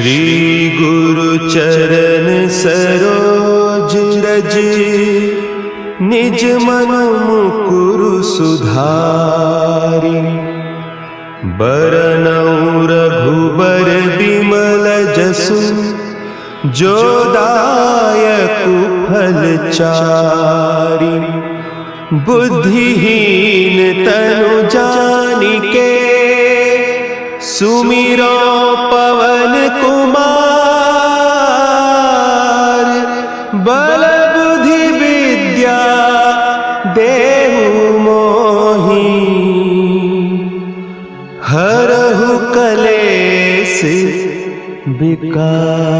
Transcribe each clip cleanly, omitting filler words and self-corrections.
श्री गुरु चरण सरोज रज, निज मन मुकुरु सुधारि। बरनउँ रघुबर बिमल जसु, जो दायकु फल चारि। बुद्धिहीन तनु जानिके, सुमिरो पवन कुमार। बल बुद्धि विद्या देहु मोहि, हरहु कलेस विकार।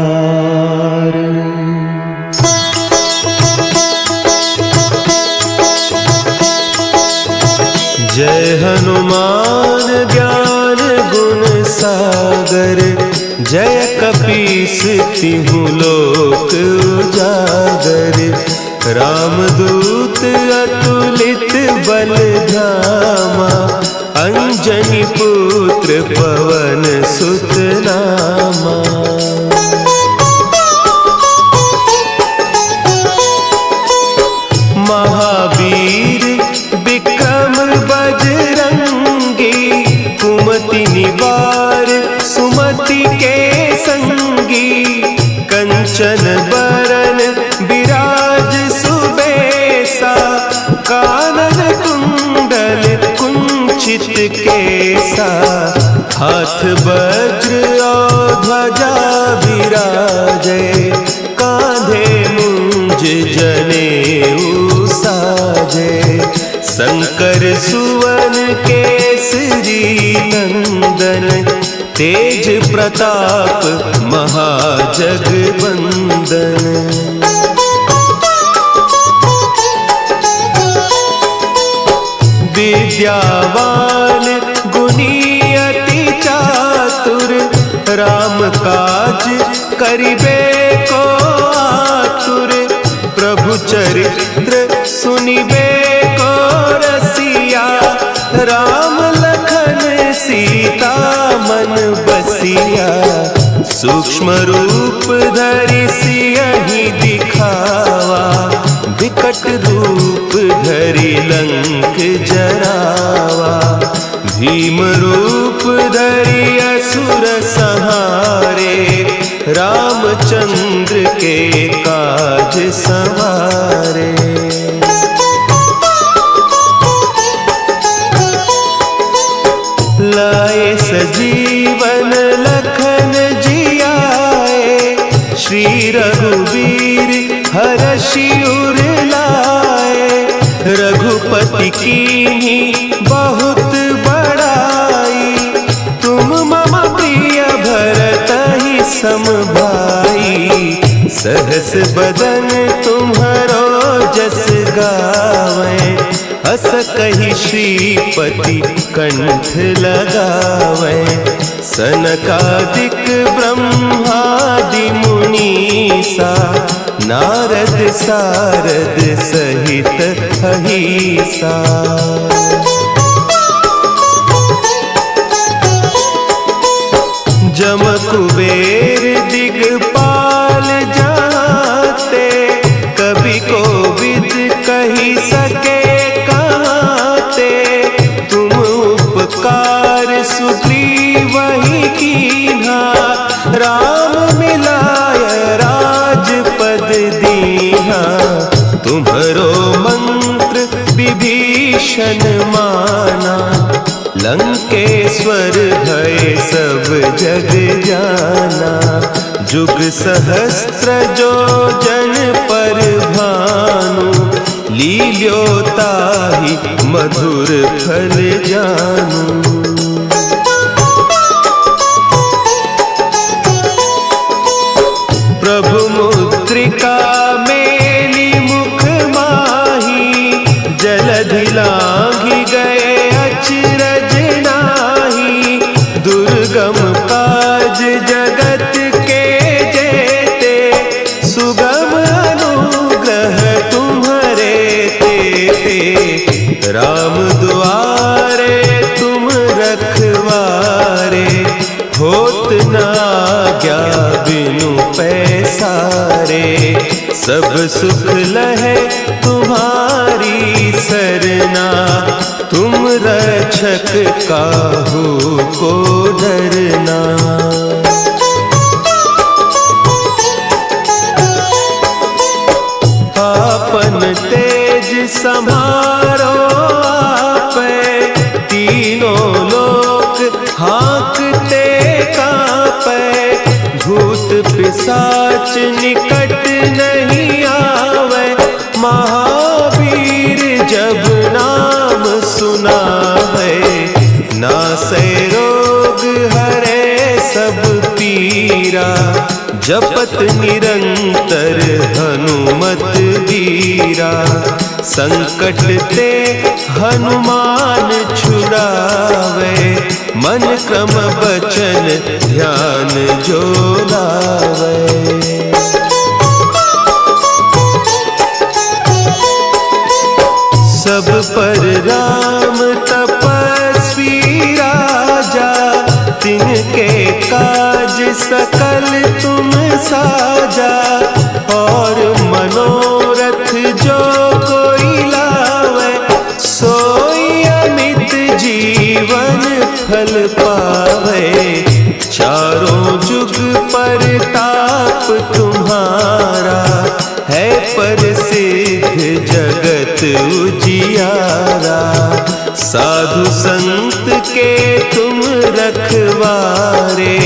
जय हनुमान ज्ञान गुण सागर, जय कपीस तिहु लोक उजागर। रामदूत अतुलित बल धामा, अंजनी पुत्र पवन सुत नामा। महावीर विक्रम बजरंगी, कुमति निवार सुमति के संगी। कंचन बरन विराज सुबेसा, कानन कुंडल कुंचित केसा। हाथ वज्र और ध्वजा विराजे, कांधे मुंज जनेऊ साजे। शंकर सुवन केसरी नंदन, तेज प्रताप महाजगवंदन। विद्यावान गुणी अति चातुर, राम काज करिबे को आतुर। प्रभु चरित्र सुनिबे को रसिया, राम लखन सीता मन बसिया। सूक्ष्म रूप धरि सियहि दिखावा, विकट रूप धरि लंक जरावा। भीम रूप धरि असुर संहारे, रामचंद्र के काज सवारे। लाए सजीवन लखन जियाए, श्री रघुवीर हरषि उर लाए। रघुपति कीन्ही बहुत बड़ाई, तुम मम प्रिय भरतहि सम भाई। सहस बदन तुम्हरो जस गावें, हस कहि श्रीपति कंठ लगावें। सनकादिक ब्रह्मादि मुनीसा, नारद सारद सहित अहीसा। जम कुबेर दिगपाल जाते, कवि कोविद कहि सके कहते। तुम उपकार सुग्रीवहि कीन्हा, राम मिलाय राजपद दीन्हा। तुम्हरो मंत्र विभीषण माना, लंकेश्वर भय सब जग जाना। जुग सहस्त्र जो जन पर भानु, लील्योताहि मधुर फल जानू। प्रभु मुद्रिका मेली मुख माही, जलधि लांघि गए अचरज नाही। दुर्गम काज जगत के जेते, सुगम अनुग्रह तुम्हरे तेते। राम दुआरे तुम रखवारे, होत न आज्ञा बिनु पैसारे, सब सुख लहे तुम्हारी सरना, तुम रक्षक काहू को डरना। आपन तेज संभारो आपे, तीनों लोक हाँकते कांपे, भूत पिशाच निकट नहीं आवे, महावीर जब नाम सुनावे, नासै रोग हरे सब पीरा, जपत निरंतर हनुमत वीरा, संकट ते हनुमान छुड़ावे, मन क्रम बचन ध्यान जो लावे। सब पर राम तपस्वी राजा, तिनके काज सकल तुम साजा, और मनोरथ जो कोई लावे, सोई अमित जीवन फल पावे, चारों जुग परताप तुम्हारा, है प्रसिद्ध जगत उजियारा, साधु संत के तुम रखवारे,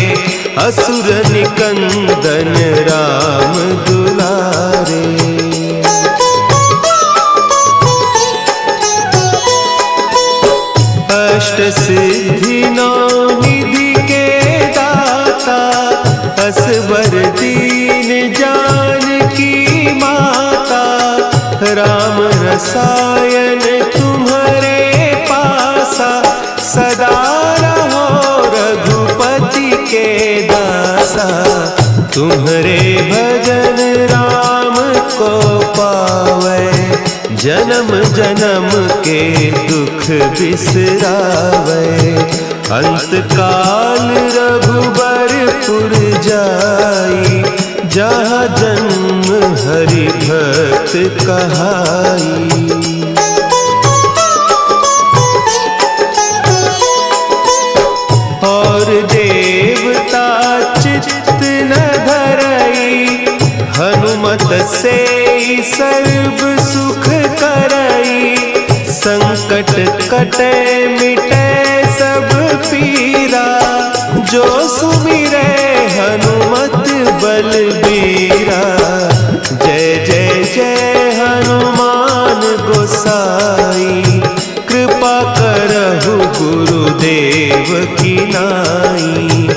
असुर निकंदन राम दुलारे। अष्ट सिद्धि नौ निधि के दाता, असवर दीन जानकी माता, राम रसायन तुम्हारे पासा, सदा रहो रघुपति के दासा, तुम्हारे भजन राम को पावे, जन्म जन्म के दुख बिसरावे, अंत काल रघुबरपुर जाई, जहाँ जन्म हरि भक्त कहाई। और देवता चित्त न धरई, हनुमत से सर्व सुख करई, संकट कटे मिटे सब पीरा, जो सुमिरे हनुमत बलबीरा, जय जय जय हनुमान गोसाई, कृपा करहु गुरुदेव की नाई,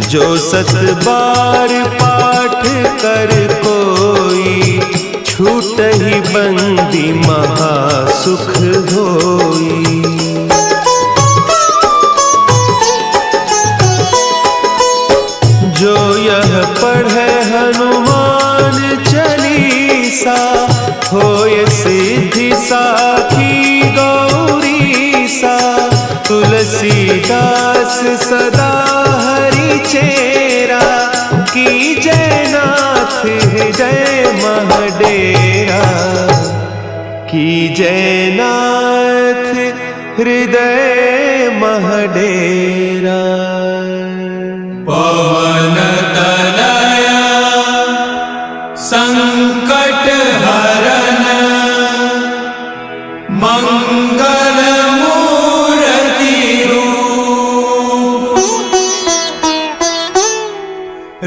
जो सत बार पाठ कर कोई, छूट ही बंदी महासुख होई। जो यह पढ़े हनुमान चालीसा, होय सिद्धि साखी गौरीसा, तुलसीदास सदा हरि चेरा, की जयनाथ हृदय महडेरा, की जयनाथ हृदय महडेरा। पवन तनया संकट हरन, मंगल मूर्ति रूप,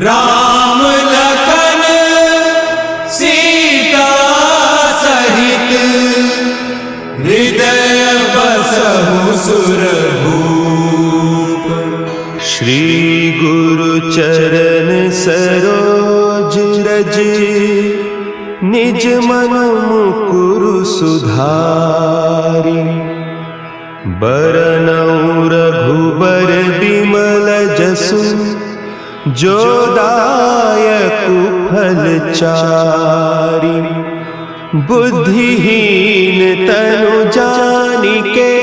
राम लखन सीता सहित, हृदय बसहु सुरभूप। श्री गुरु चरण सरोज रज, निज मन मुकुरु सुधारि, बरनउँ रघुबर बिमल जसु, जो दायकु फल चारि, बुद्धिहीन तनु जानिके,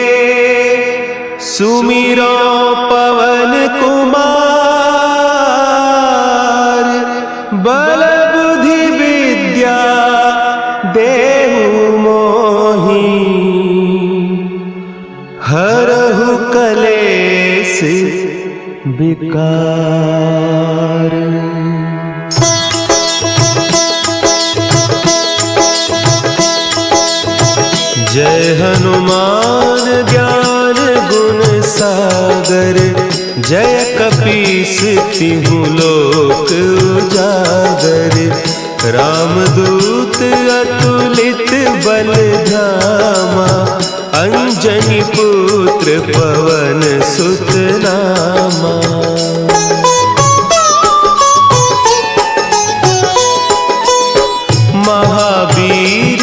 सुमिरो पवन कुमार, विकार। जय हनुमान ज्ञान गुण सागर, जय कपीस तिहु लोक उजागर। रामदूत अतुलित बल धामा, अंजनी पुत्र पवन सुत नामा। महावीर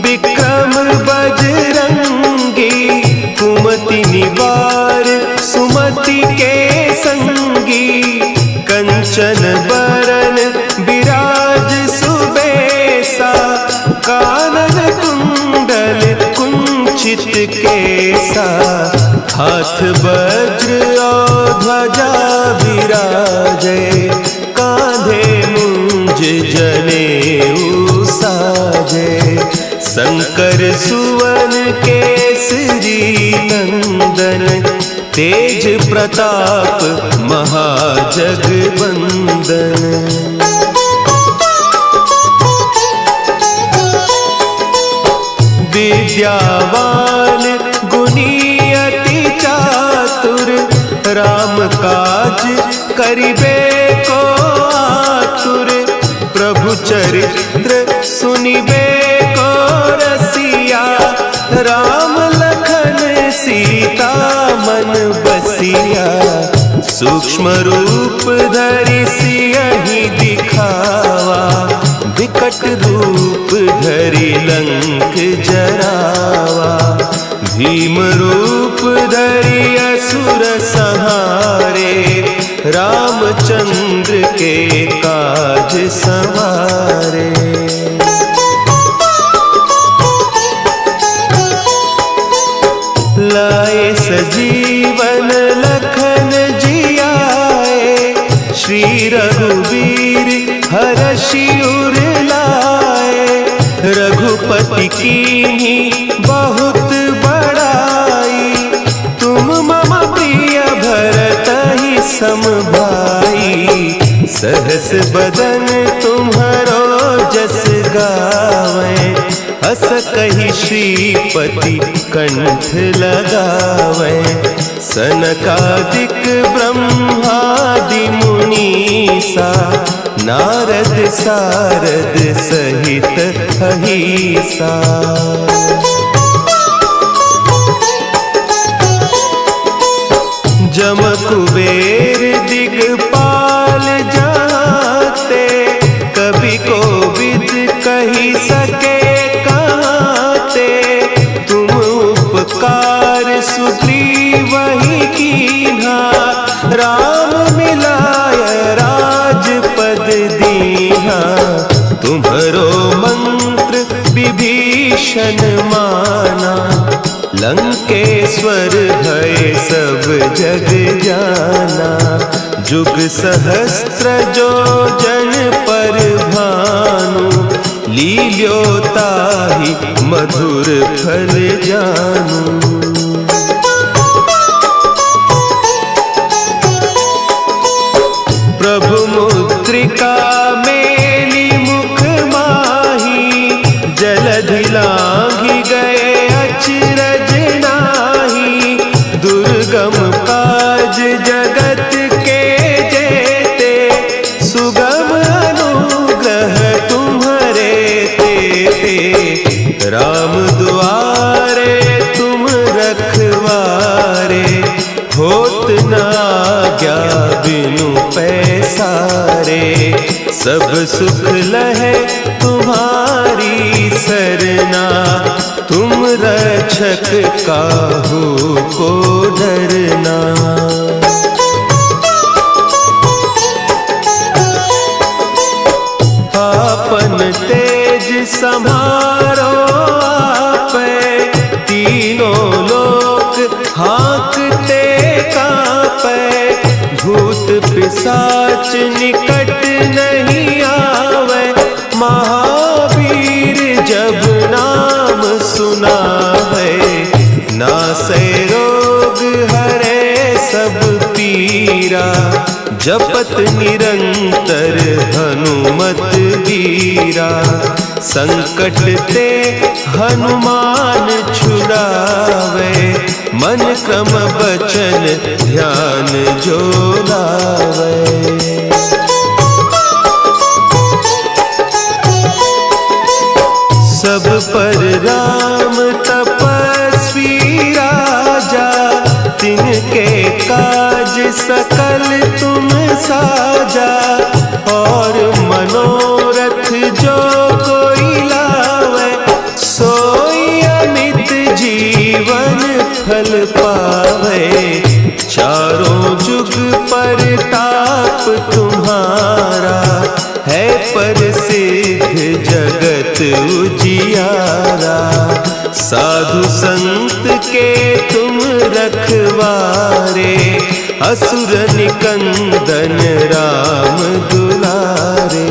विक्रम बजरंगी, कुमति निवार सुमति के संगी। कंचन बरन विराज सुबेसा, कानन कुंडल कुंचित केसा। हाथ वज्र और ध्वजा विराजे, कांधे मुंज जनेऊ साजे। शंकर सुवन केसरी नंदन, तेज प्रताप महाजगवंदन। विद्यावान गुणी अति चातुर, राम काज करिबे को आतुर। प्रभु चरित्र सुनिबे को रसिया, राम लखन सीता मन बसिया। सूक्ष्म रूप धरि सियहि दिखावा, विकट रूप धरि लंक जरावा। भीम रूप धरि असुर संहारे, रामचंद्र के काज संवारे। लाए सजीवन लखन जियाए, श्री रघुवीर हरषि उर लाए। रघुपति कीन्ही बहुत बड़ाई, तुम मम प्रिय भरतहि सम भाई। सहस बदन तुम्हरो जस गावें, हस कहि श्रीपति कंठ लगावें। सनकादिक ब्रह्मादि मुनीसा, नारद सारद सहित अहीसा। जम कुबेर दिगपाल जाते, कवि कोविद कही सके कहते। तुम उपकार सुग्रीवहि कीन्हा, राम मिलाय राजपद दीन्हा। तुम्हरो मंत्र विभीषण माना, लंकेश्वर भय सब जग जाना। जुग सहस्त्र जो जन पर भानु, लील्योताहि मधुर फल जानू। प्रभु मुद्रिका मेली मुख माही, जलधि लांघि गए अचरज नाही। दुर्गम काज जगत के जेते, सुगम अनुग्रह तुम्हरे तेते। राम दुआरे तुम रखवारे, होत न आज्ञा बिनु पैसारे। सब सुख लहे तुम्हारी सरना, तुम रक्षक काहू को डरना। आपन तेज समारो आपे, तीनों लोक हाँकते कांपे। भूत पिशाच निकट नहीं आवे, महावीर जब नाम सुना है। नासै रोग हरे सब पीरा, वीरा, जपत निरंतर हनुमत वीरा। संकट ते हनुमान छुड़ावे, मन क्रम बचन ध्यान जो लावे। सब पर राम तपस्वी राजा, तिनके काज सकल तुम साजा। और मनोरथ जो कोई लावे, सोई अमित जीवन फल पावे। चारों जुग परताप तुम्हारा, है प्रसिद्ध जगत उजियारा। साधु संत के तुम रखवारे, असुर निकंदन राम दुलारे।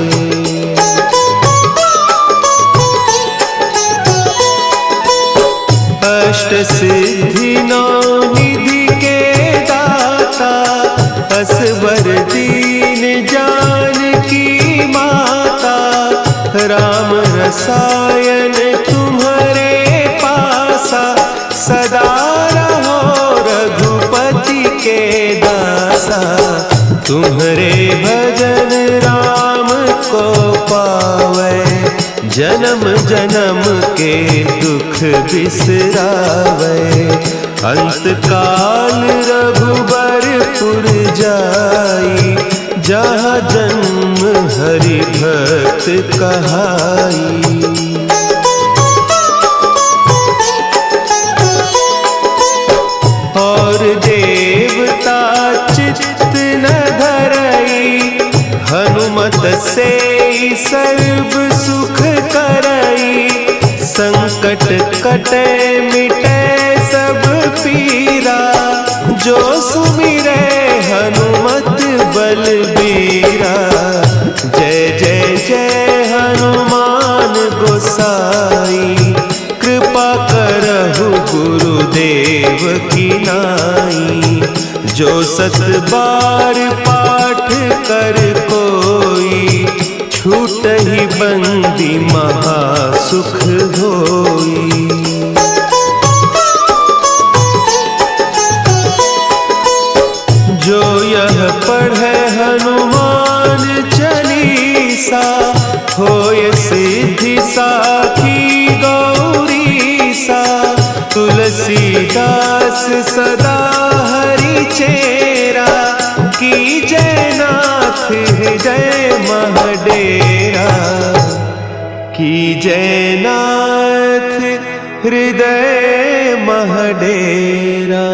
अष्ट सिद्धि नौ निधि के दाता, असवर दीन जानकी माता। राम रसायन तुम्हारे पासा, सदा रहो रघुपति के दासा। तुम्हारे भजन राम को पावे, जन्म जन्म के दुख बिसरावे। अंत काल रघुबरपुर जाई, जहाँ जन्म हरि भक्त कहाई। और देवता चित्त न धरई, हनुमत से सर्व सुख करई। संकट कटे मिटे सब पीरा, जो सुमिरे हनुमत बलबीरा। जय जय जय हनुमान गोसाई, कृपा करहु गुरुदेव की नाई। जो सत बार पाठ कर कोई, छूटहि बंदी महासुख होई। जो यह पढ़े हनुमान चालीसा, होय सिद्धि साखी गौरीसा। तुलसीदास सदा हरि चेरा, कीजय नाथ हृदय महडेरा। कीजय नाथ हृदय महडेरा।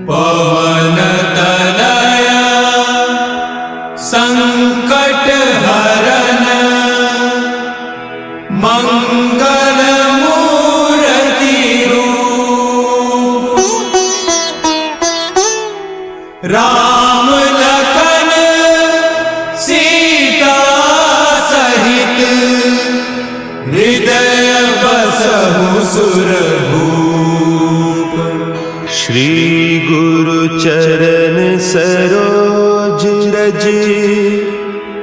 पवन तनया संकट हरन, मंगल मूर्ति रूप। राम लखन सीता सहित, हृदय बसहु सुरभूप। श्री गुरु चरण सरोज रज,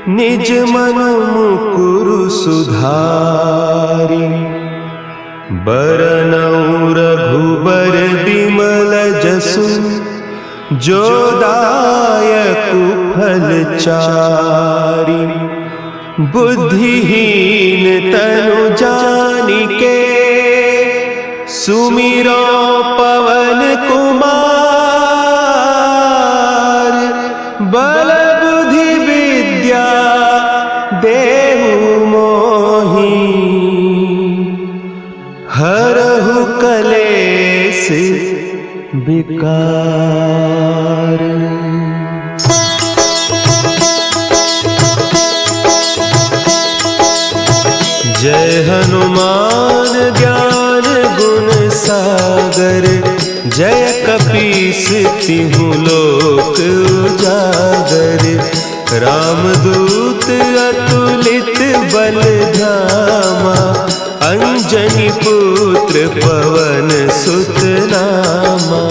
निज मन मुकुरु सुधारि। बरनउँ रघुबर बिमल जसु, जो दायक फल चारि। बुद्धिहीन तनु जानिके, सुमिरो पवन कुमार। बल बुद्धि विद्या देहु मोहि, हरहु कलेस विकार। जय हनुमान ज्ञान गुण सागर, जय कपीस तिहु लोक उजागर। रामदूत अतुलित बल धामा, अंजनी पुत्र पवन सुत नामा।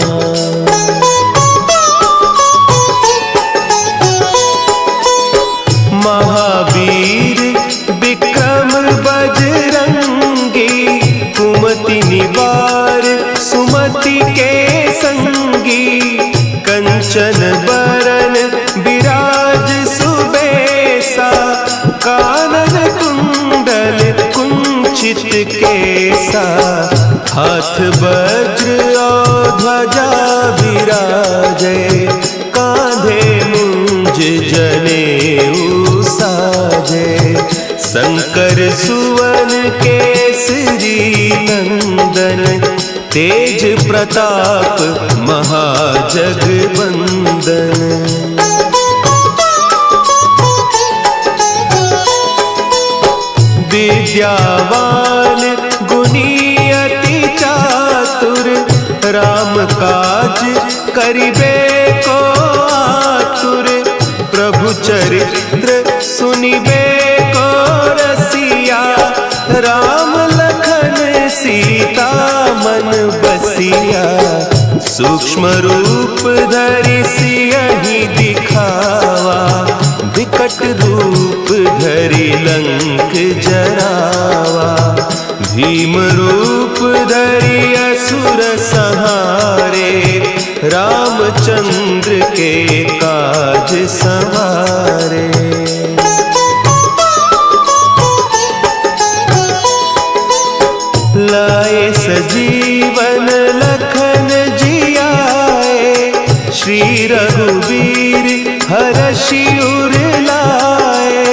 केसा, हाथ वज्र और ध्वजा विराजे, कांधे मुंज जनेऊ साजे। शंकर सुवन केसरी नंदन, तेज प्रताप महाजगबंदन। विद्यावान गुणी अति चातुर, राम काज करिबे को आतुर। प्रभु चरित्र सुनिबे को रसिया, राम लखन सीता मन बसिया। सूक्ष्म रूप धरि सियहि दिखावा, विकट रूप धरि लंक जरावा। भीम रूप धरि असुर संहारे, रामचंद्र के काज संवारे। लाए सजीवन लखन जियाए, श्री रघुवीर हरषि उर लाए।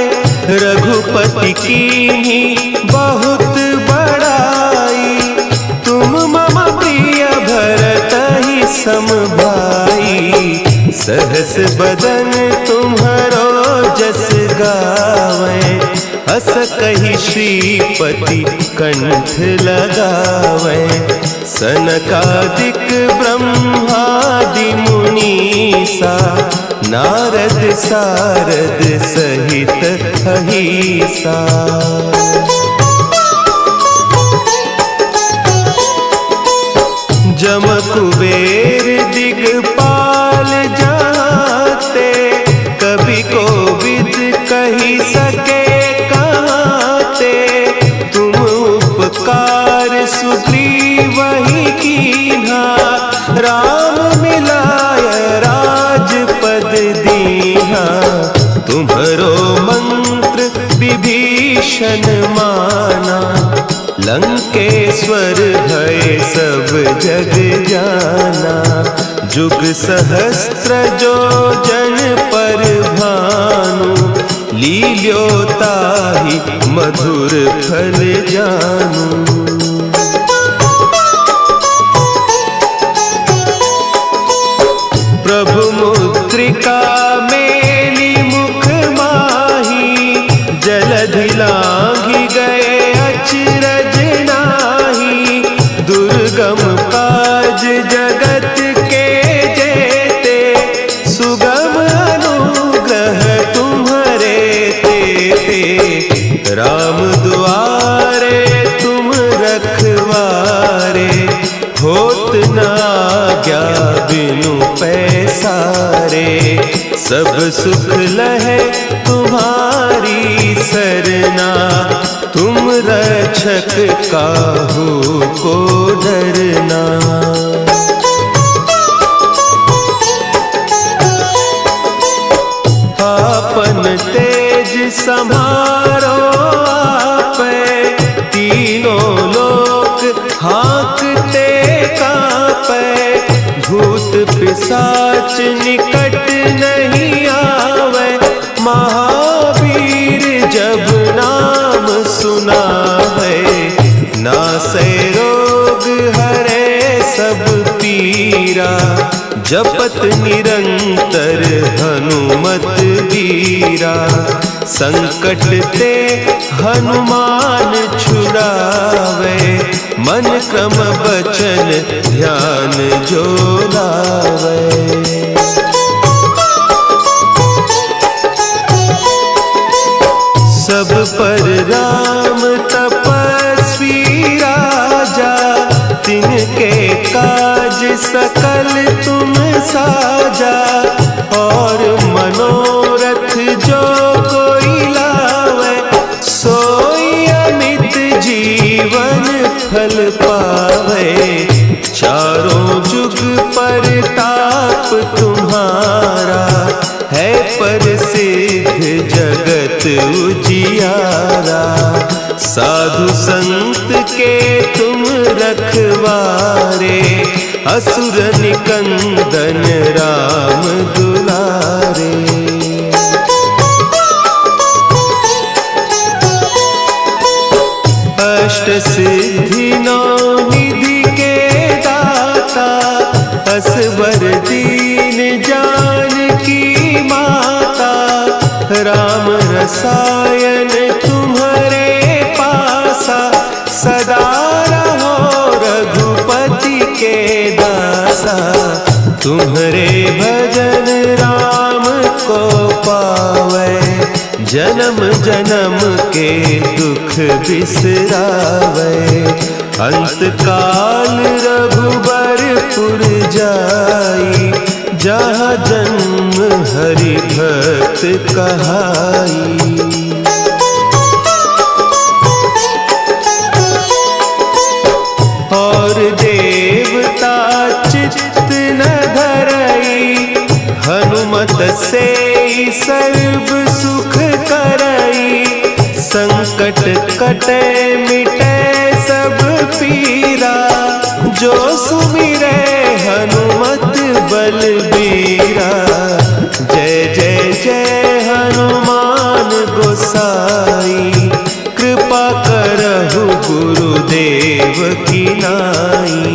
रघुपति कीन्ही बहुत बड़ाई, तुम मम प्रिय भरतहि सम भाई। सहस बदन तुम्हरो जस गावें, हस कहि श्रीपति कंठ लगावें। सनकादिक ब्रह्मादि मुनीसा, नारद सारद सहित अहीसा। जम कुबेर दिगपाल जाते, कवि कोविद कही सके कहते। तुम उपकार सुग्रीवहि कीन्हा, राम मिलाय राजपद दीन्हा। तुम्हरो मंत्र विभीषण माना, लंकेश्वर भय सब जग जाना। जुग सहस्त्र जो जन पर भानु, लील्यो ताहि मधुर फल जानू। प्रभु मुद्रिका मेली मुख माही, जलधि लांघि गए अचरज नाही। दुर्गम काज जगत के जेते, सुगम अनुग्रह तुम्हरे तेते। राम दुआरे तुम रखवारे, होत न आज्ञा बिनु पैसारे। सब सुख लहे तुम्हारी सरना, तुम रक्षक काहू को डरना। आपन तेज समारो आपे, तीनों लोक हाँकते कांपे। भूत पिशाच निकट नहीं आवे, महावीर जब नाम सुनावे। नासै रोग हरे सब पीरा, जपत निरंतर हनुमत वीरा। संकट ते हनुमान छुड़ावे, मन क्रम बचन ध्यान जो लावे। सब पर राम तपस्वी राजा, तिनके काज सकल तुम साजा। और मनोरथ जो कोई लावे, सोई अमित जीवन फल पावे। चारों जुग परताप तुम्हारा, है प्रसिद्ध जगत उजियारा। साधु संत असुर निकंदन राम दुलारे। अष्ट सिद्धि नौ निधि के दाता, असवर दीन जानकी माता, राम रसायन तुम्हारे पासा, सदा रहो रघुपति के दासा। तुम्हारे भजन राम को पावे, जन्म जन्म के दुख बिसरावे। अंत काल रघुबरपुर जाई, जहाँ जन्म हरि भक्त कहाई। और देवता चित्त न धरई, हनुमत से सर्व सुख करई। संकट कटे मिटे सब पीरा, जो सुमिरे हनुमत बलबीरा। जय जय जय हनुमान गोसाई, कृपा करहु गुरुदेव की नाई।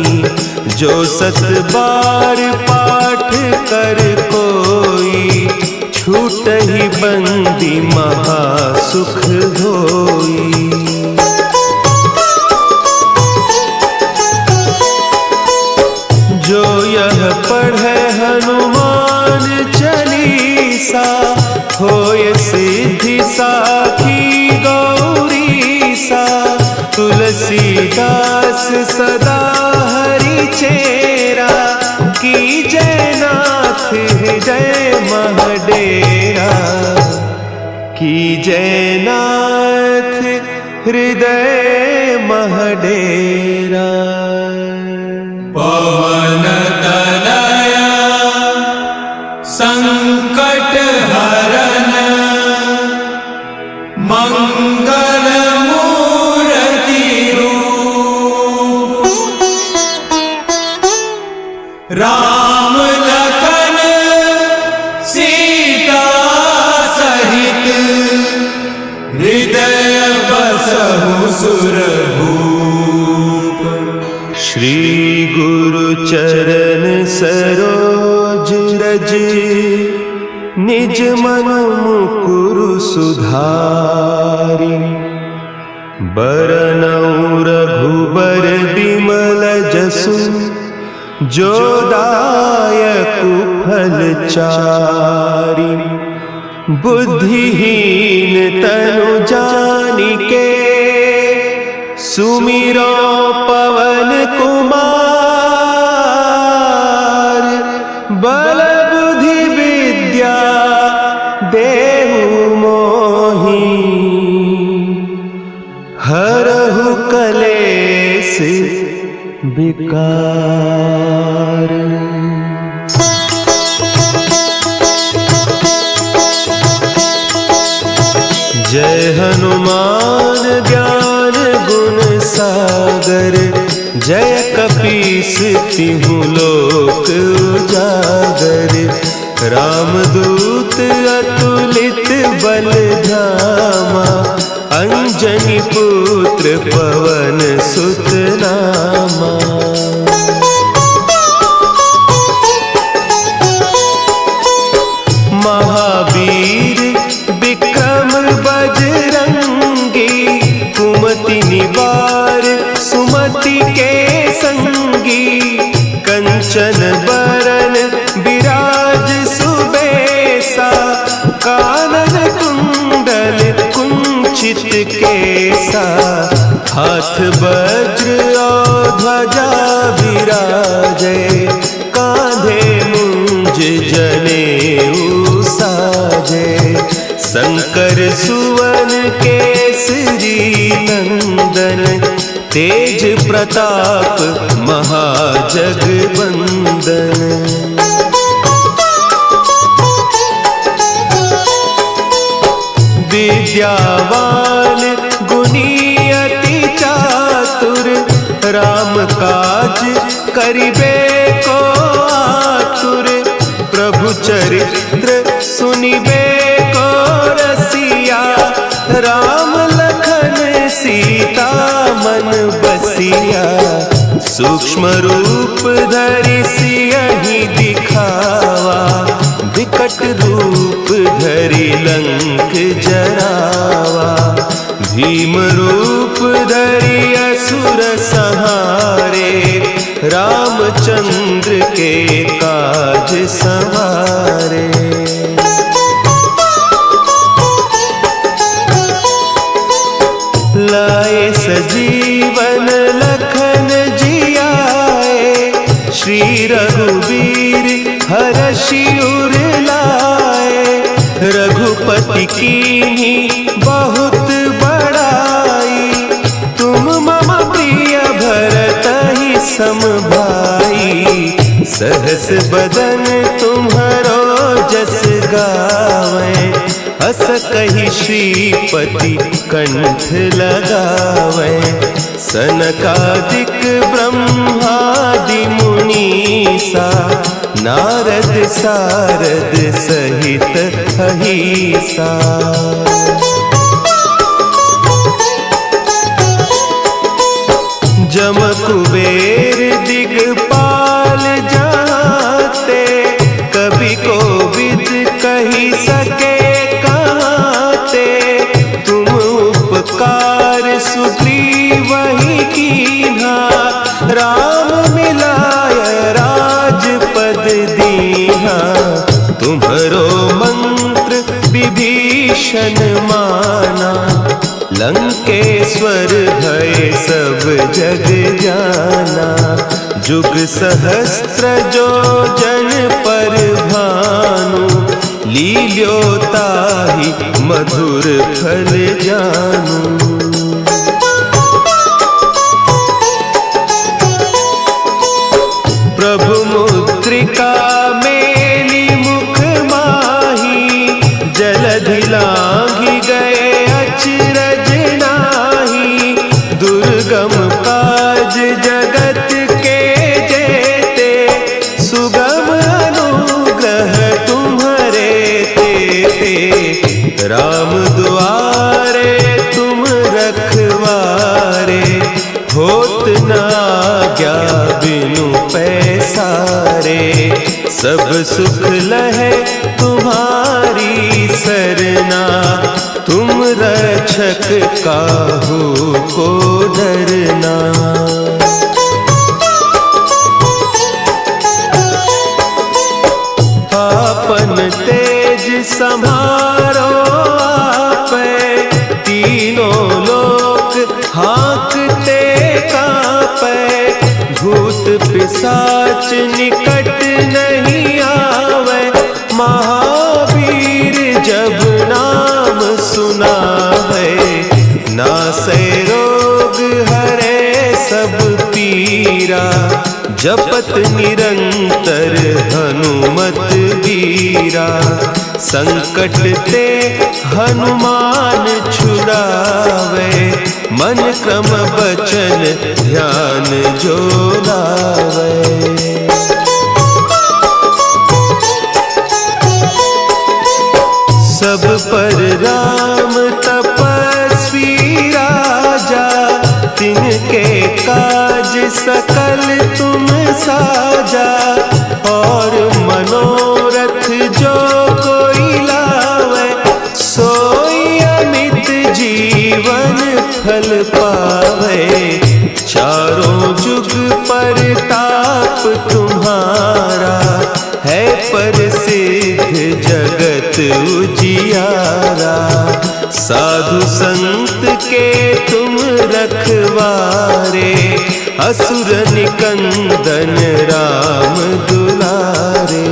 जो सत बार पाठ कर कोई, छूटहि बंदी महासुख होई। जो यह पढ़े हनुमान चालीसा, होय सिद्धि साखी गौरीसा। तुलसीदास सदा हरि चेरा, की जय नाथ हृदय महडेरा। की जय नाथ हृदय महडेरा। पवन तनया संकट हरन, मंगल मूर्ति रूप। राम लखन सीता सहित, हृदय बसहु सुरभूप। श्री गुरु चरण सरोज रज, निज मन मुकुरु सुधारि। बरनउँ रघुबर बिमल जसु, जो दायकु फल चारि। बुद्धिहीन तनु जानिके, सुमिरो पवन कुमार। बल बुद्धि विद्या देहु मोहि, हरहु कलेस विकार। जय हनुमान ज्ञान गुण सागर, जय कपीस तिहु लोक उजागर। रामदूत अतुलित बल धामा, अंजनी पुत्र पवन सुत नामा। महावीर विक्रम बजरंगी, कुमति निवार सुमति के संगी। कंचन बरन विराज सुबेसा, कानन कुंडल कुंचित केसा। हाथ वज्र और ध्वजा विराजे, कांधे मुंज जनेऊ साजे। शंकर सुवन केसरी नंदन, तेज प्रताप महाजगवंदन। विद्यावान गुणी अति चातुर, राम काज करिबे चरित्र सुनिबे को रसिया, राम लखन सीता मन बसिया। सूक्ष्म रूप धरि सियहि दिखावा, विकट रूप धरि लंक जरावा। भीम रूप धरि असुर संहारे, रामचंद्र के काज संवारे। लाए सजीवन लखन जियाए, श्री रघुबीर हरषि उर लाए। रघुपति कीन्ही बहुत बड़ाई, तुम मम प्रिय भरतहि सम भाई। सहस बदन तुम्हरो जस गावें, हस कहि श्रीपति कंठ लगावें। सनकादिक ब्रह्मादि मुनीसा, नारद सारद सहित अहीसा। जम कुबेर दिगपाल जाते, कवि कोविद कही सके कहते। तुम उपकार सुग्रीवहि कीन्हा, राम मिलाय राजपद दीन्हा। तुम्हरो मंत्र विभीषण माना, लंकेश्वर भय सब जग जाना। जुग सहस्त्र जो जन पर भानु, लील्यो ताहि मधुर फल जानू। प्रभु मुद्रिका मेली मुख माही, जलधि लांघि गए अचरज नाही। दुर्गम काज जगत के जेते, सुगम अनुग्रह तुम्हरे तेते। राम दुआरे तुम रखवारे, होत न आज्ञा बिनु पैसारे। सब सुख लहे तुम्हारी सरना, तुम रक्षक काहू को डरना। आपन तेज समारो आपै, तीनों लोक हाँकते कांपै। भूत पिशाच निकट नहीं आवे, महावीर जब नाम सुनावे। नासै रोग हरे सब पीरा, जपत निरंतर हनुमत बीरा। संकट ते हनुमान छुड़ावे, मन क्रम बचन ध्यान जो लावे। सब पर राम तपस्वी राजा, तिनके काज सकल तुम साजा। और मनोरथ जो कोई लावे, सोई अमित जीवन फल पावे। चारों जुग परताप तुम्हारा, है प्रसिद्ध जगत उजियारा। साधु संत के तुम रखवारे, असुर निकंदन राम दुलारे।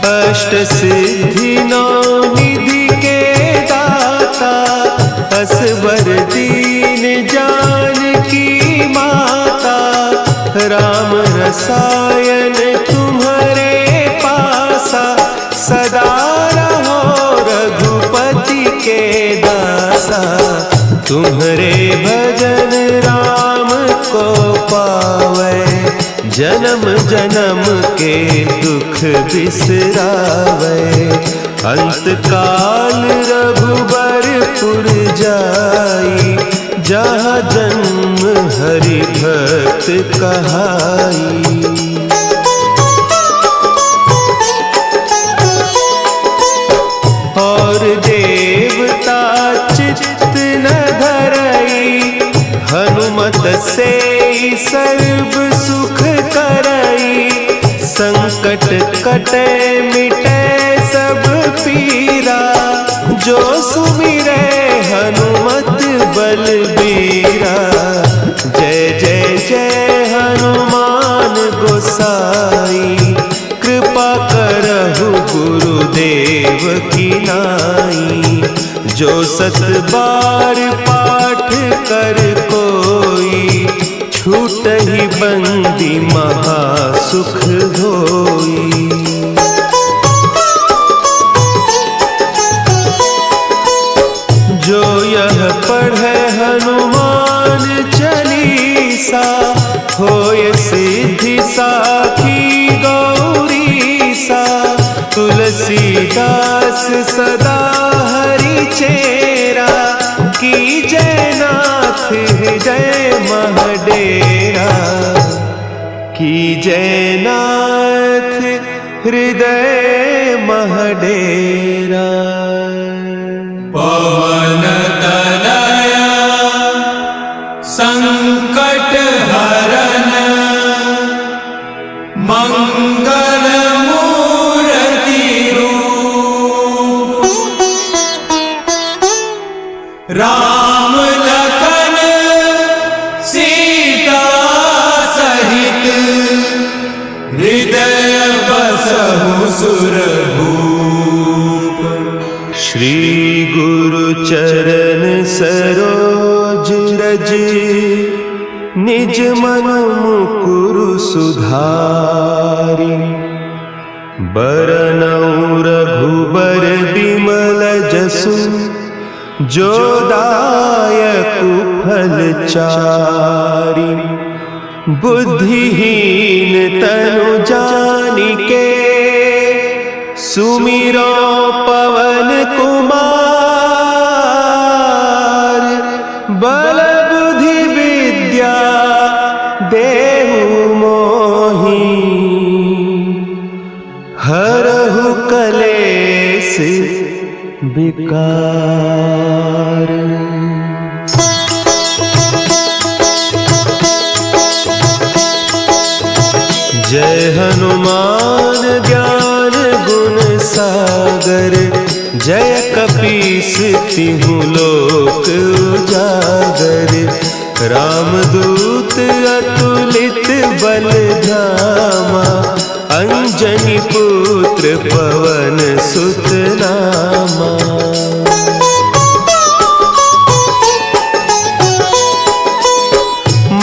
अष्ट सिद्धि नौ निधि के दाता, असवर दीन जानकी माता। राम रसायन तुम्हारे पासा, सदा रहो रघुपति के दासा। तुम्हारे भजन राम को पावे, जन्म जन्म के दुख बिसरावे। अंत काल रघुबरपुर जाई, जहाँ जन्म हरि भक्त कहाई। और देवता चित्त न धरई, हनुमत से सर्व सुख करई। संकट कटे मिटे सब पीरा, जो सुमिरे हनुमत बलबीरा। जय जय जय हनुमान गोसाई, कृपा करहु गुरुदेव की नाई। जो सत बार पाठ कर कोई, छूटहि बंदी महासुख होई। जो यह पढ़े हनुमान चालीसा, होय सिद्धि साखी गौरीसा। तुलसीदास सदा हरि चेरा, की जयनाथ हृदय महडेरा। की जयनाथ हृदय महडेरा। पवन तनया संकट हरन, मंगल मूर्ति रूप। राम लखन सीता सहित, हृदय बसहु सुरभूप। श्री गुरु चरण सरोज रज, निज मन मुकुरु सुधारि। बरनउँ रघुबर बिमल जसु, जो दायकु फल चारि। बुद्धिहीन तनु जानिके, सुमिरो पवन कुमार। बल बुद्धि विद्या देहु मोहि, हरहु कलेस विकार। जय हनुमान ज्ञान गुण सागर, जय कपीस तिहु लोक उजागर। रामदूत अतुलित बल धामा, अंजनी पुत्र पवन सुत नामा।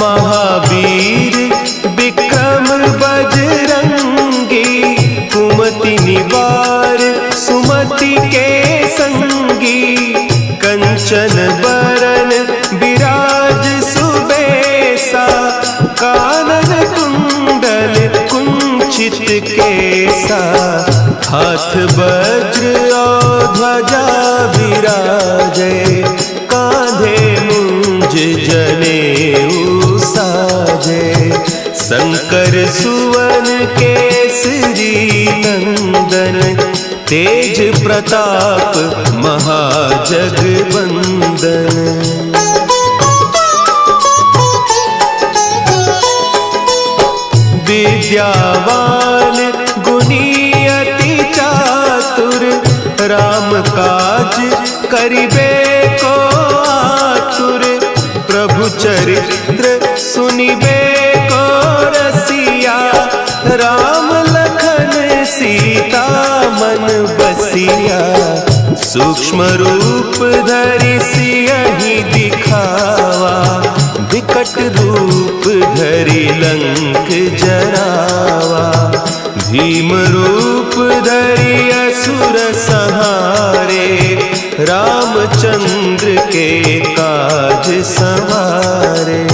महावीर विक्रम बजरंगी, कुमति निवार सुमति के संगी। कंचन बरन विराज सुबेसा, कानन कुंडल कुंचित केसा। हाथ वज्र और ध्वजा विराजे, कांधे मुंज जनेऊ साजे। शंकर सुवन केसरी नंदन, तेज प्रताप महाजगवंदन। विद्यावान गुणी अति चातुर, राम काज करिबे को आतुर। प्रभु चरित्र सुनिबे को रसिया, राम लखन सीता मन बसिया। सूक्ष्म रूप धरि सियहि दिखावा, विकट रूप धरि लंक जरावा। भीम रूप धरि असुर संहारे, रामचंद्र के काज सवारे।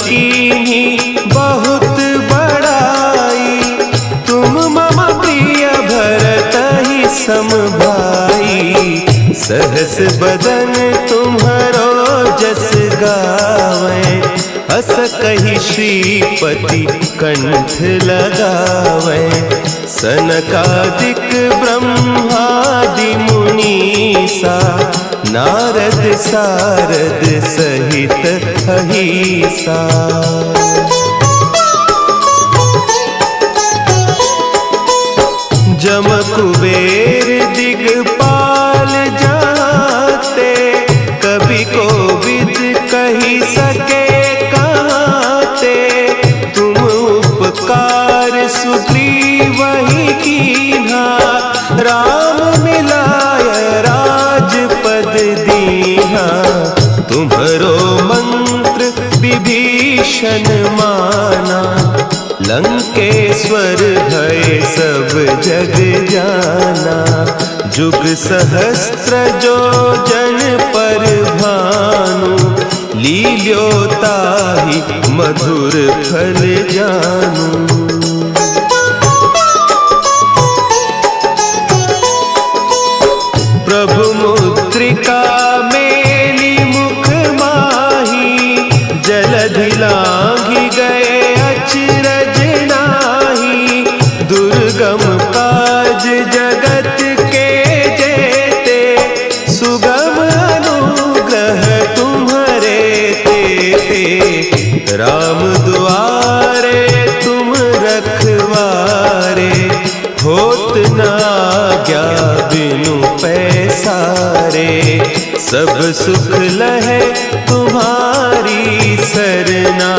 कीन्ही बहुत बड़ाई, तुम मम प्रिय भरत ही सम भाई। सहस बदन तुम्हरो जस गावे, हस कहि श्रीपति कंठ लगावे। सनकादिक ब्रह्मादि मुनीसा, नारद सारद सहित अहिसा। जम कुबेर दिगपाल जाते, कवि कोविद कही सके कहते। तुम उपकार सुग्रीव ही कीन्हा, राम मिलाय राजपद दीन्हा। तुम्हरो मंत्र विभीषण माना, लंकेश्वर भय सब जग जाना। जुग सहस्त्र जो जन पर भानु, लील्योताहि मधुर फल जानू। प्रभु मुद्रिका मेली मुख माही, जलधि लांघि गए अचरज नाही। दुर्गम काज जगत के जेते, सुगम अनुग्रह तुम्हरे तेते। राम दुआरे तुम रखवारे, होत न आज्ञा बिनु पैसारे। सब सुख लहे तुम्हारी सरना,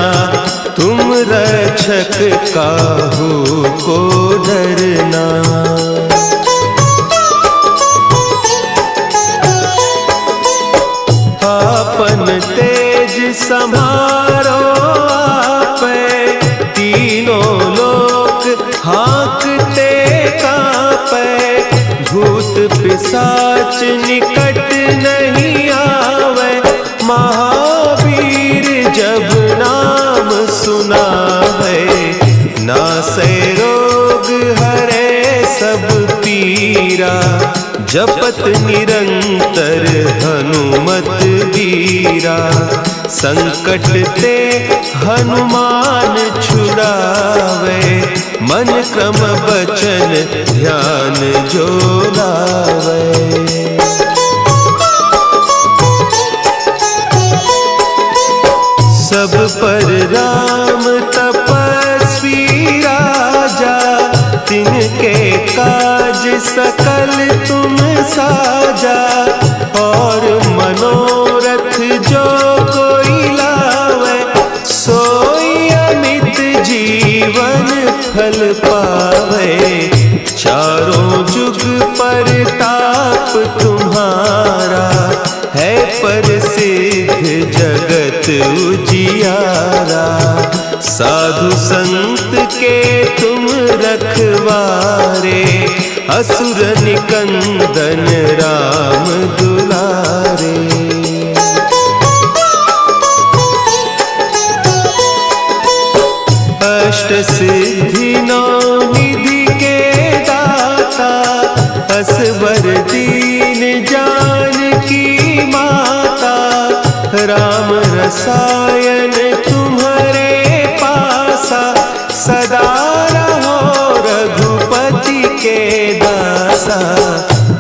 तुम रक्षक काहू को डरना। आपन तेज समारो आपै, तीनों लोक हाँकते कांपै। भूत पिशाच निकट नहीं आवे, महावीर जब नाम सुनावे। नासै रोग हरे सब पीरा, जपत निरंतर हनुमत बीरा। संकट ते हनुमान छुड़ावे, मन क्रम बचन ध्यान जो लावे। सब पर राम तपस्वी राजा, तिनके काज सकल तुम साजा। और मनोरथ जो कोई लावे, सोई अमित जीवन फल पावे। चारों जुग परताप तुम्हारा, है प्रसिद्ध जगत उजियारा। साधु संत के तुम रखवारे, असुर निकंदन राम दुलारे। अष्ट सिद्धि नौ निधि के दाता, असवर दीन जानकी माता। राम रसायन तुम्हारे पासा, सदा रहो रघुपति के दासा।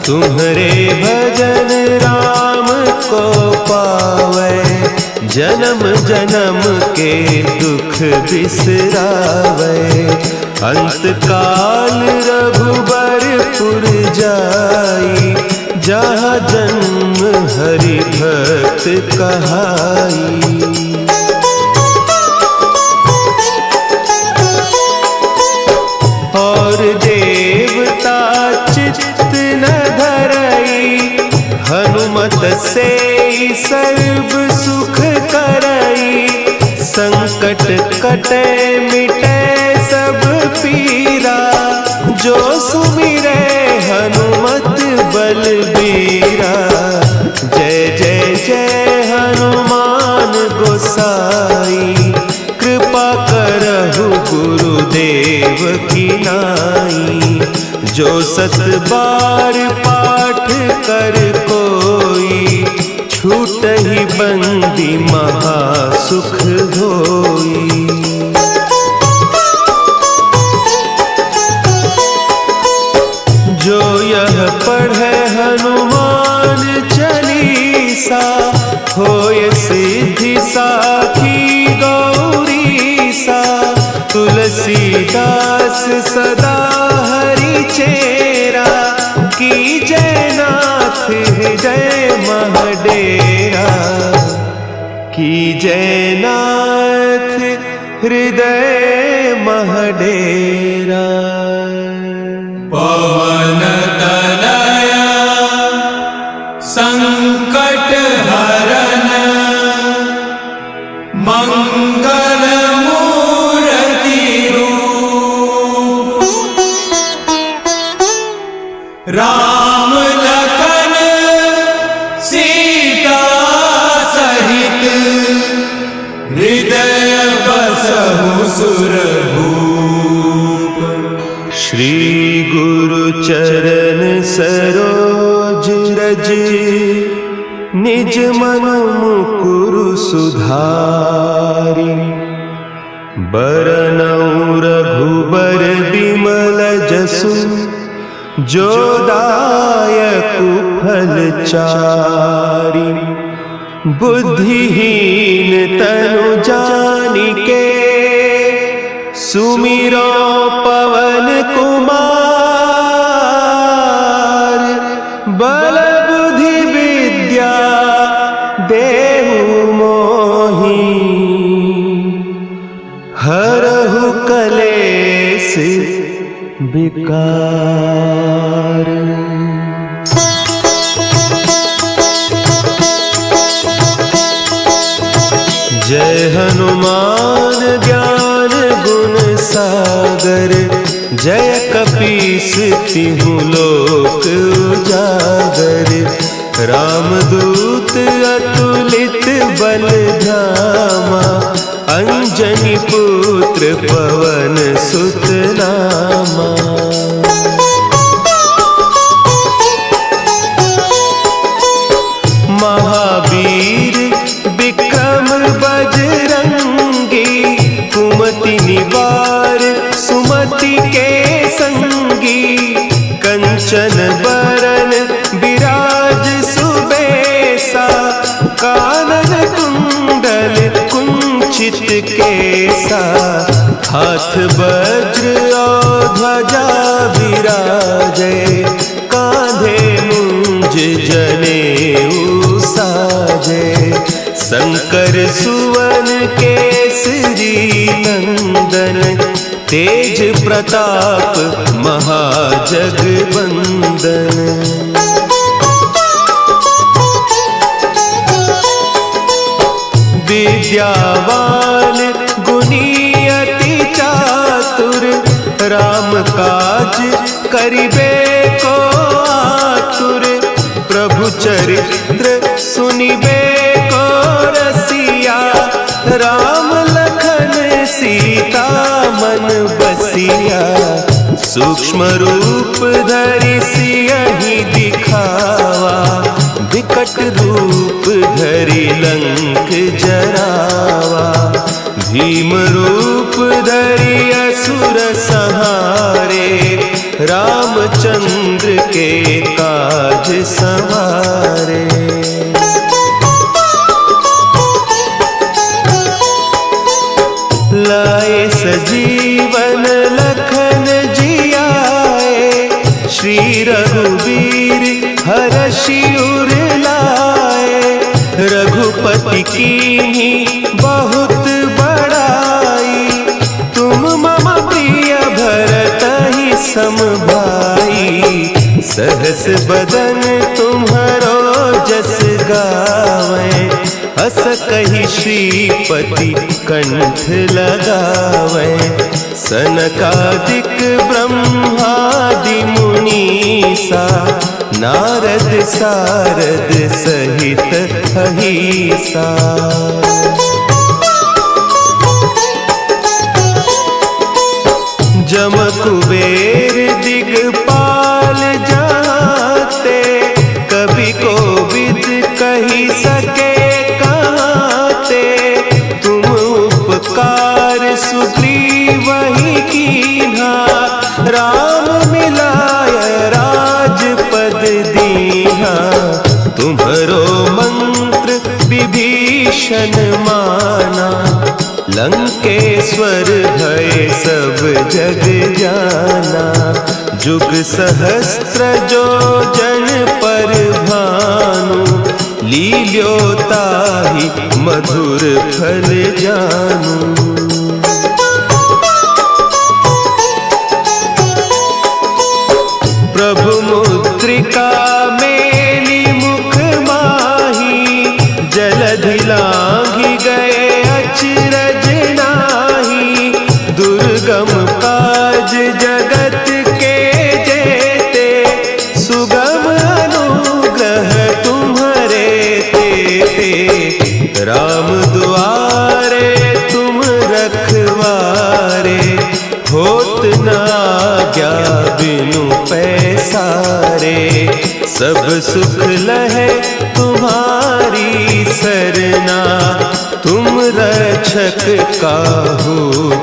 तुम्हारे भजन राम को पावे, जन्म जन्म के दुख बिसरावे। अंत काल रघुबरपुर जाई, जहाँ जन्म हरि भक्त कहाई। और देवता चित्त न धरई, हनुमत से सर्व सुख करई। संकट कटे मिटे सब पीरा, जो सुमिरे हनुमत बलबीरा। जय जय जय हनुमान गोसाई, कृपा करहु गुरुदेव की नाई। जो 7 बार पाठ कर कोई, छूटहि बंदी महासुख होई। जो यह पढ़े हनुमान चालीसा, होय सिद्धि साखी गौरीसा। तुलसीदास सदा हरि चेरा, कीजय नाथ हृदय महडेरा। कीजय नाथ हृदय महडेरा। पवन तनया संकट हरन, मंगल मूर्ति रूप। राम लखन सीता सहित, हृदय बसहु सुरभूप। श्री गुरु चरण सरोज रज, निज मन मुकुरु सुधारि। बरनउँ रघुबर बिमल जसु, जो दायकु फल चारि। बुद्धिहीन तनु जानिके, सुमिरो पवन कुमार। बल बुद्धि विद्या देहु मोहि, हरहु कलेस विकार। जय हनुमान ज्ञान गुण सागर, जय कपीस तिहु लोक उजागर। रामदूत अतुलित बल धामा, अंजनी पुत्र पवन सुत नामा। महावीर विक्रम बजरंगी, कुमति निवार सुमति के संगी। कंचन बरन विराज सुबेसा, कानन कुंडल कुंचित केसा। हाथ वज्र और ध्वजा विराजे, कांधे मुंज जनेऊ साजे। शंकर सुवन केसरी नंदन, तेज प्रताप महाजगवंदन। विद्यावान गुणी अति चातुर, राम काज करिबे को आतुर। प्रभु चरित्र सुनिबे को रसिया, राम लखन सीता मन बसिया। सूक्ष्म रूप धरि सियहि दिखावा, विकट रूप धरि लंक जरावा। भीम रूप धरि असुर संहारे, रामचंद्र के काज संवारे। लाए सजीवन लखन जियाए, श्री रघुवीर हरषि उर लाए। रघुपति कीन्ही बहुत बड़ाई, तुम मम प्रिय भरतहि सम भाई। सहस बदन तुम्हरो जस गावें, अस कहि श्रीपति कंठ लगावें। सनकादिक ब्रह्मादि मुनीसा, नारद सारद सहित अहीसा। जम कुबेर दिगपाल जाते, कभी कोविद कही सके कहते। तुम उपकार सुग्रीव ही कीन्हा, राम मिलाय राजपद दीन्हा। तुम्हरो मंत्र विभीषण माना, लंकेश्वर भय सब जग जाना। जुग सहस्त्र जो जन पर भानु, लील्योताहि मधुर फल जानू। प्रभु मुद्रिका मेली मुख माही, जलधि लांघि गए अचरज नाही। दुर्गम काज जगत के जेते, सुगम अनुग्रह तुम्हारे तेते। राम दुआरे तुम रखवारे, होत न आज्ञा बिनु पैसारे। सब सुख लहे तुम्हारी सरना, तुम रक्षक काहू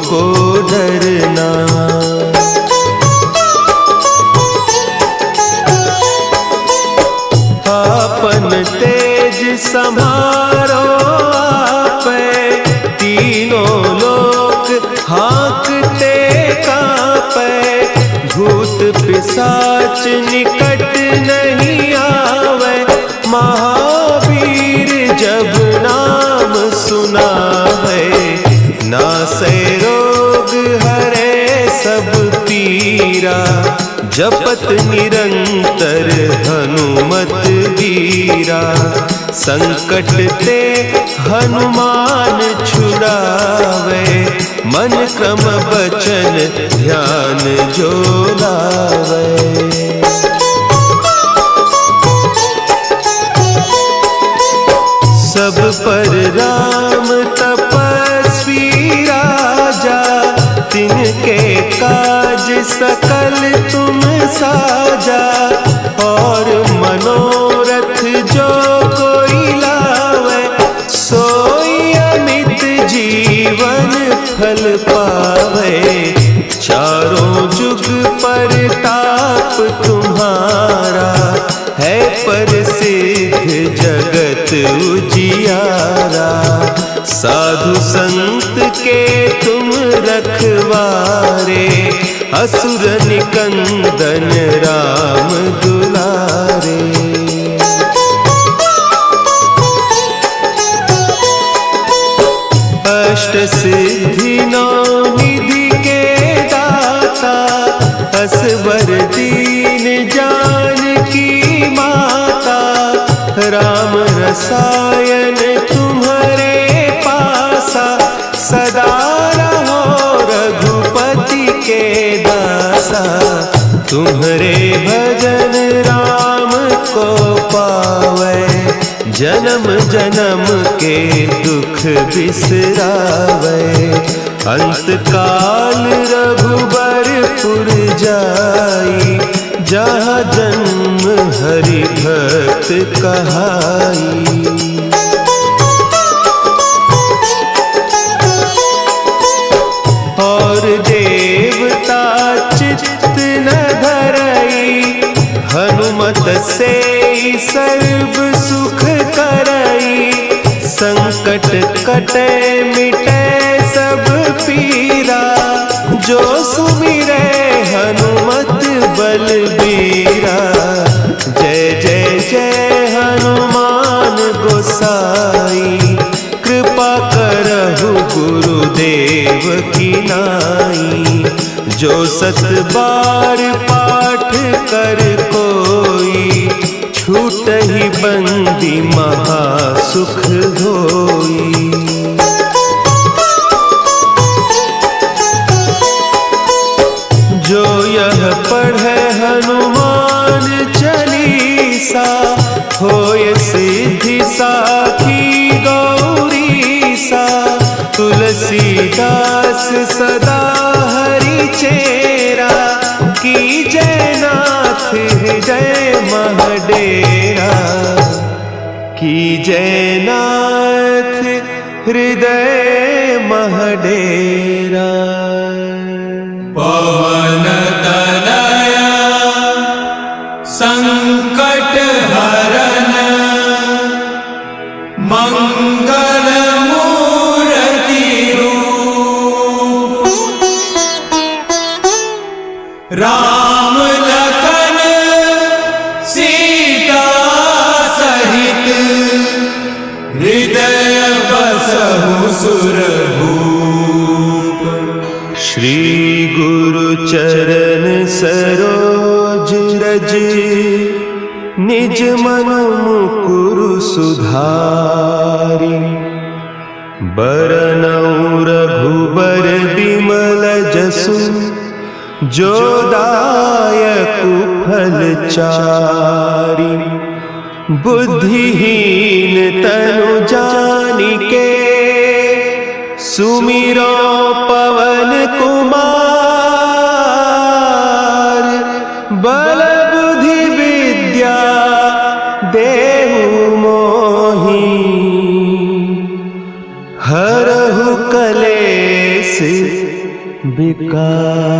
को डरना। आपन तेज समारो आपै, तीनों लोक हाँकते कांपै। भूत पिशाच निकट नहीं आवे, महावीर जब नाम सुना है। नासै रोग हरे सब पीरा, जपत निरंतर हनुमत वीरा। संकट ते हनुमान छुड़ावे, मन क्रम बचन ध्यान जो लावे। सब पर राम तपस्वी राजा, तिनके काज सकल तुम साजा। और मनोरथ जो कोई लावे, सोई अमित जीवन फल पावे। चारों जुग परताप तुम्हारा, है प्रसिद्ध जगत उजियारा। साधु संत के तुम रखवारे, असुर निकंदन राम दुलारे। अष्ट सिद्धि नौ निधि के दाता, असवर दीन जानकी माता। राम रसायन तुम्हारे पासा, सदा रहो रघुपति के दासा। तुम्हारे भजन राम को पावे, जन्म जन्म के दुख बिसरावे। अंत काल रघुबरपुर जाई, जहाँ जन्म हरि भक्त कहाई। और देवता चित्त न धरई, हनुमत से सर्व सुख करई। संकट कटे मिटे सब पीरा, जो सुमिरे हनुमत बलबीरा। जय जय जय हनुमान गोसाई, कृपा करहु गुरुदेव की नाई। जो सत बार पाठ कर कोई, छूटहि बंदी महासुख होई। जो यह पढ़े हनुमान चालीसा, होय सिद्धि साखी गौरीसा। तुलसीदास सदा हरि चेत, हृदय महडेरा की जयनाथ हृदय महडेरा। पवन तनया संकट हरन मंगल मूर्ति रूप। राम लखन सीता सहित हृदय बसहु सुरभूप। श्री गुरु चरण सरोज रज निज मन मुकुरु सुधारि। बरनउँ रघुबर बिमल जसु जो दायकु फल चारि। बुद्धिहीन तनु जानिके सुमिरो पवन कुमार। बल बुद्धि विद्या देहु मोहि हरहु कलेस विकार।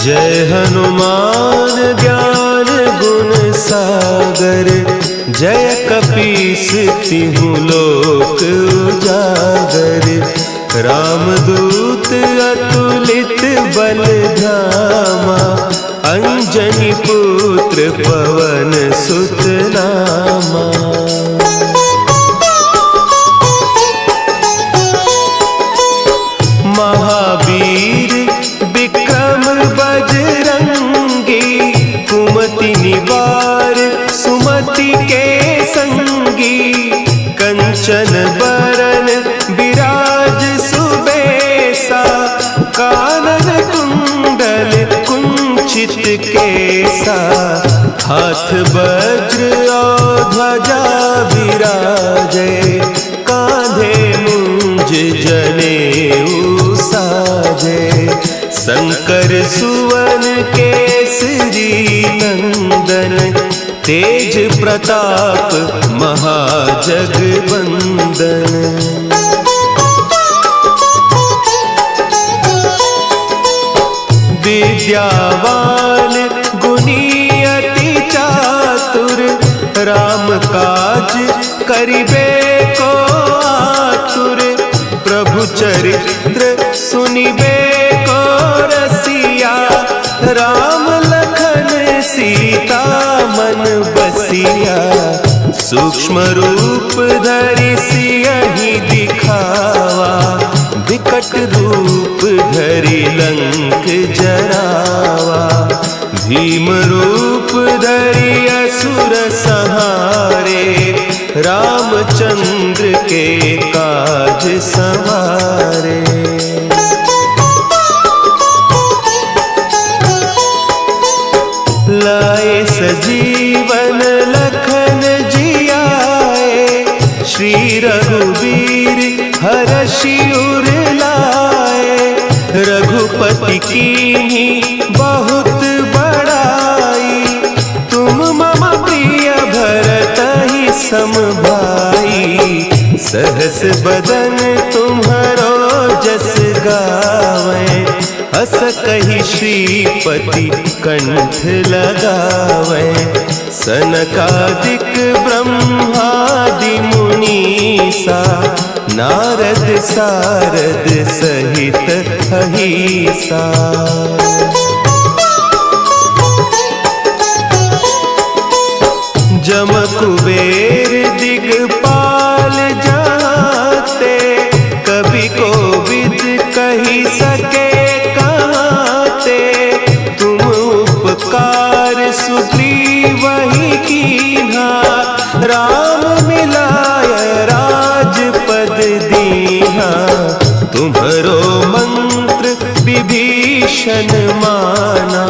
जय हनुमान ज्ञान गुण सागर। जय कपीस तिहु लोक उजागर। रामदूत अतुलित बल धामा। अंजनी पुत्र पवन सुत नामा। महावीर विक्रम बजरंगी। कुमति निवार सुमति के संगी। कंचन बरन विराज सुबेसा। कानन कुंडल कुंचित केसा। हाथ वज्र और ध्वजा विराजे। कांधे मुंज जनेऊ साजे। शंकर सुवन केसरी नंदन। तेज प्रताप महाजगवंदन। विद्यावान गुणी अति चातुर। राम काज करिबे को आतुर। प्रभु चरित्र सुनिबे को रसिया। राम लखन सीता मन बसिया। सूक्ष्म रूप धरि सियहि दिखावा। विकट रूप धरि लंक जरावा। भीम रूप धरि असुर संहारे। रामचंद्र के काज संवारे। लाए सजीवन लखन जियाए। श्री रघुवीर हरषि उर लाए। रघुपति कीन्ही बहुत बड़ाई। तुम मम प्रिय भरतहि सम भाई। सहस बदन तुम्हरो जस गावें। हस कहि श्रीपति कंठ लगावें। सनकादिक ब्रह्मादि मुनीसा। नारद सारद सहित अहीसा। जम कुबेर दिगपाल जाते। कवि कोविद कही सके कहते। तुम उपकार सुग्रीवहि कीन्हा। राम मिलाय राजपद दीन्हा। तुम्हरो मंत्र विभीषण माना।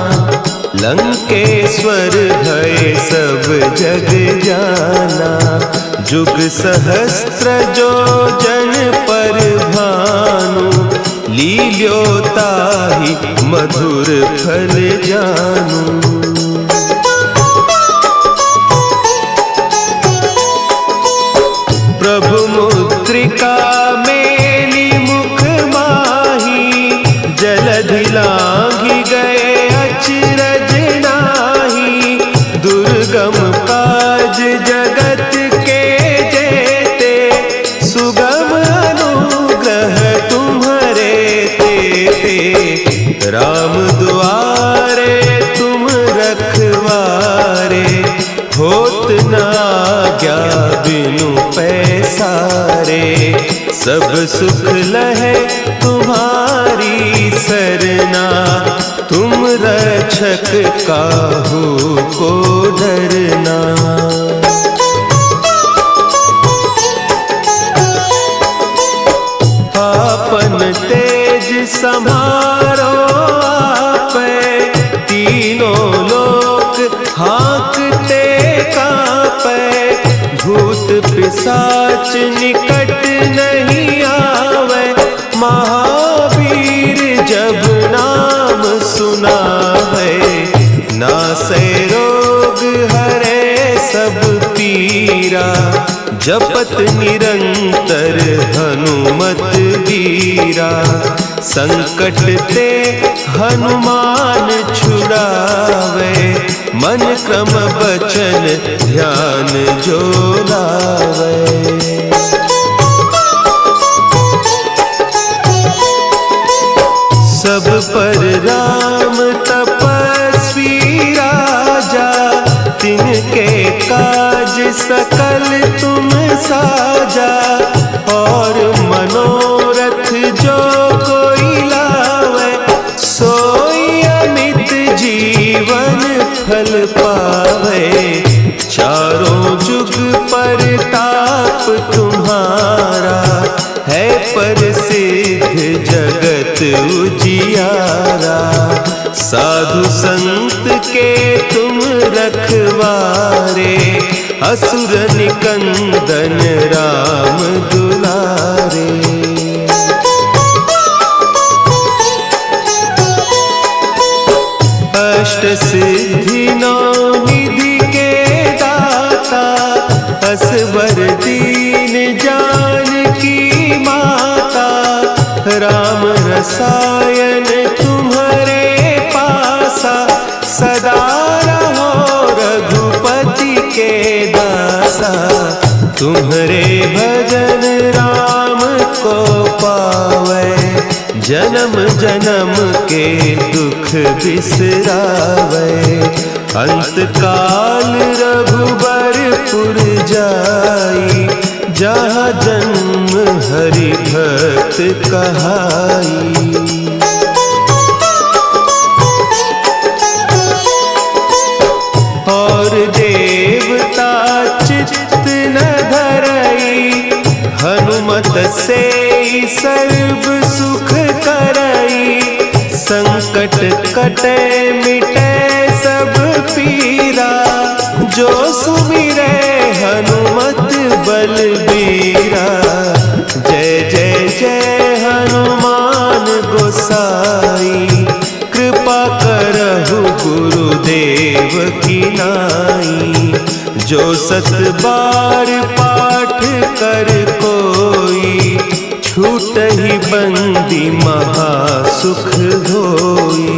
लंकेश्वर भय सब जग जाना। जुग सहस्त्र जो जन पर भाना। ल्यो ताहि मधुर फल जानू। प्रभु मुद्रिका मेली मुख माही, जलधि लांघि गए अचरज नाही। दुर्गम काज जगत के जेते, सुगम अनुग्रह तुम्हारे तेते। राम दुआरे तुम रखवारे, होत न आज्ञा बिनु पैसारे। सब सुख लहे तुम्हारी सरना, तुम रक्षक काहू को डरना। आपन तेज समारो आपै, तीनों लोक हाँकते कांपै। भूत पिशाच निकट नहीं आवे, महावीर जब नाम सुनावे। नासै रोग हरे सब पीरा, जपत निरंतर हनुमत बीरा। संकट ते हनुमान छुड़ावे, मन क्रम बचन ध्यान जो लावे। सब पर राम तपस्वी राजा, तिनके काज सकल तुम साजा। और मनोरथ जो कोई लावे, सोई अमित जीवन फल पावे। चारों जुग परताप तुम्हारा, है प्रसिद्ध जगत उजियारा। साधु संत के तुम रखवारे, असुर निकंदन राम दुलारे। अष्ट सिद्धि नौ निधि के दाता, असवर दीन जानकी माता। राम रसायन तुम्हारे पासा, सदा रहो रघुपति के दासा। तुम्हारे भजन राम को पावे, जन्म जन्म के दुख बिसरावे। अंत काल रघुबरपुर जाई, जहाँ जन्म हरि भक्त कहाई। और देवता चित्त न धरई, हनुमत से सर्व सुख करई। संकट कटे मिटे सब पीरा, जो सुमिरे हनुमत बलबीरा। जय जय जय हनुमान गोसाई, कृपा करहु गुरुदेव की नाई। जो सत बार पाठ कर कोई, छूटहि बंदी महासुख होई।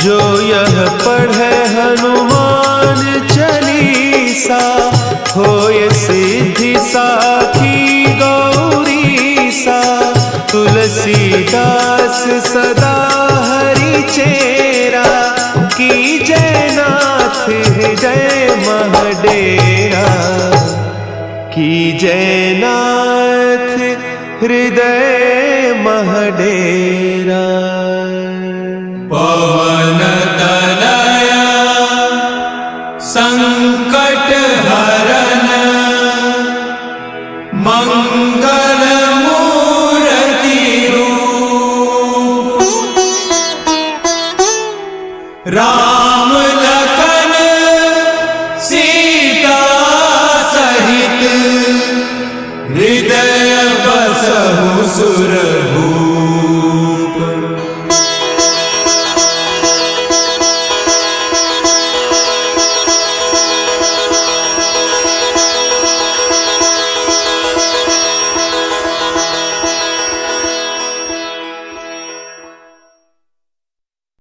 जो यह पढ़े हनुमान चालीसा, होय सिद्धि साखी गौरीसा। तुलसीदास सदा हरि चेरा, की जयनाथ हृदय महडेरा। की जयनाथ हृदय महडेरा। पवन तनया संकट हरन, मंगल मूर्ति रूप। राम लखन सीता सहित, सहु सुर भूप